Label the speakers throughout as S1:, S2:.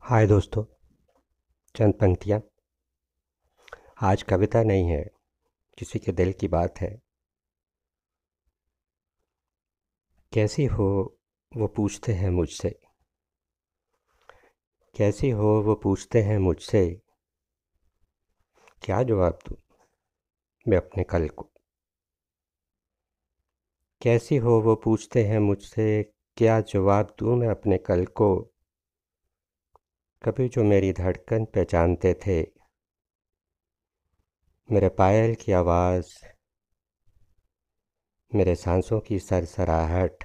S1: हाय दोस्तों। चंद पंक्तियाँ। आज कविता नहीं है, किसी के दिल की बात है। कैसी हो वो पूछते हैं मुझसे। कैसी हो वो पूछते हैं मुझसे। क्या जवाब दूँ मैं अपने कल को। कैसी हो वो पूछते हैं मुझसे। क्या जवाब दूँ मैं अपने कल को। कभी जो मेरी धड़कन पहचानते थे, मेरे पायल की आवाज़, मेरे सांसों की सरसराहट,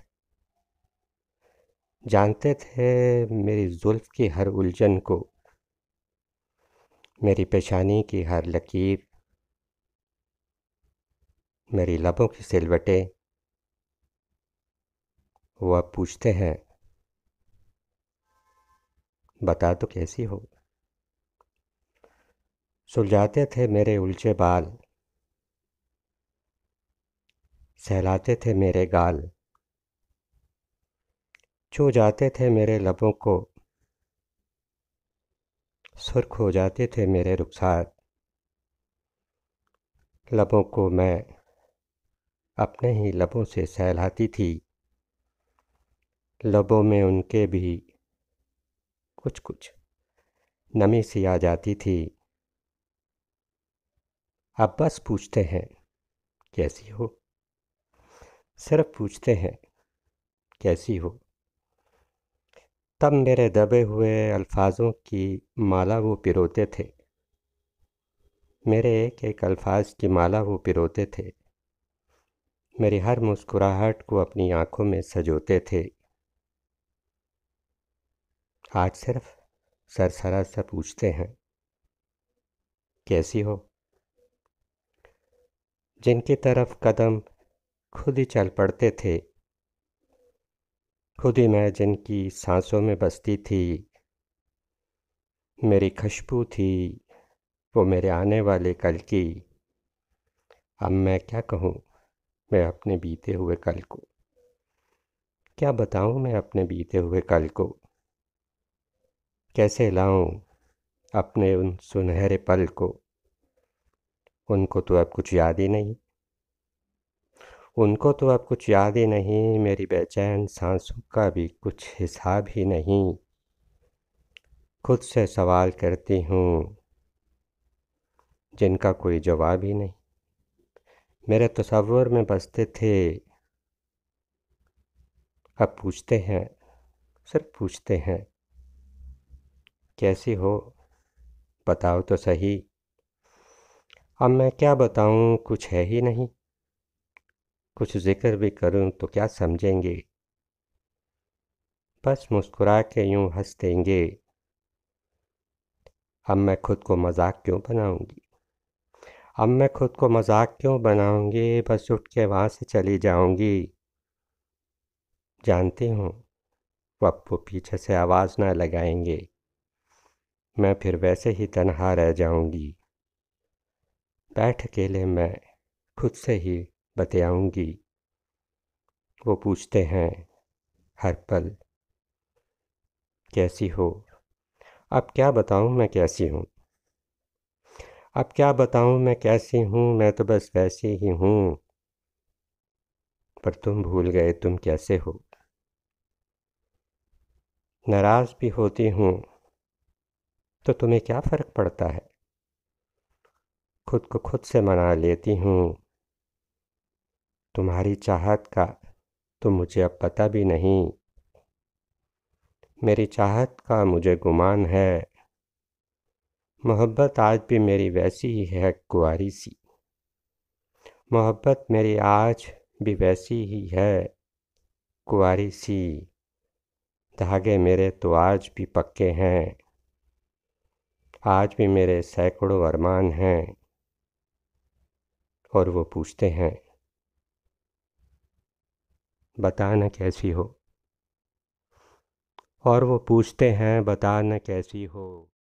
S1: जानते थे मेरी जुल्फ़ की हर उलझन को, मेरी पेशानी की हर लकीर, मेरी लबों की सिलवटें। वो अब पूछते हैं, बता तो कैसी हो। सुलझाते थे मेरे उलझे बाल, सहलाते थे मेरे गाल, छू जाते थे मेरे लबों को, सुर्ख हो जाते थे मेरे रुखसार। लबों को मैं अपने ही लबों से सहलाती थी, लबों में उनके भी कुछ कुछ नमी सी आ जाती थी। अब बस पूछते हैं कैसी हो, सिर्फ पूछते हैं कैसी हो। तब मेरे दबे हुए अल्फाजों की माला वो पिरोते थे, मेरे एक एक अल्फाज की माला वो पिरोते थे, मेरी हर मुस्कुराहट को अपनी आंखों में सजोते थे। आज सिर्फ सरसरा सा पूछते हैं कैसी हो। जिनकी तरफ कदम खुद ही चल पड़ते थे, खुद ही मैं जिनकी सांसों में बसती थी, मेरी खुशबू थी वो मेरे आने वाले कल की। अब मैं क्या कहूँ मैं अपने बीते हुए कल को। क्या बताऊँ मैं अपने बीते हुए कल को। कैसे लाऊं अपने उन सुनहरे पल को। उनको तो अब कुछ याद ही नहीं, उनको तो अब कुछ याद ही नहीं, मेरी बेचैन सांसों का भी कुछ हिसाब ही नहीं। खुद से सवाल करती हूँ जिनका कोई जवाब ही नहीं। मेरे तसव्वुर में बसते थे, अब पूछते हैं, सिर्फ पूछते हैं कैसी हो, बताओ तो सही। अब मैं क्या बताऊँ कुछ है ही नहीं, कुछ जिक्र भी करूँ तो क्या समझेंगे। बस मुस्कुरा के यूं हंस देंगे। अब मैं खुद को मजाक क्यों बनाऊंगी, अब मैं खुद को मजाक क्यों बनाऊंगी, बस उठ के वहाँ से चली जाऊंगी। जानती हूँ वो पीछे से आवाज़ ना लगाएंगे, मैं फिर वैसे ही तन्हा रह जाऊंगी। बैठ अकेले मैं खुद से ही बतियाऊंगी। वो पूछते हैं हर पल कैसी हो। अब क्या बताऊँ मैं कैसी हूँ, अब क्या बताऊँ मैं कैसी हूँ, मैं तो बस वैसी ही हूँ। पर तुम भूल गए तुम कैसे हो। नाराज़ भी होती हूँ तो तुम्हें क्या फ़र्क पड़ता है। खुद को खुद से मना लेती हूँ। तुम्हारी चाहत का तो मुझे अब पता भी नहीं, मेरी चाहत का मुझे गुमान है। मोहब्बत आज भी मेरी वैसी ही है कुंवारी सी, मोहब्बत मेरी आज भी वैसी ही है कुंवारी सी। धागे मेरे तो आज भी पक्के हैं, आज भी मेरे सैकड़ों अरमान हैं। और वो पूछते हैं बता न कैसी हो, और वो पूछते हैं बता न कैसी हो।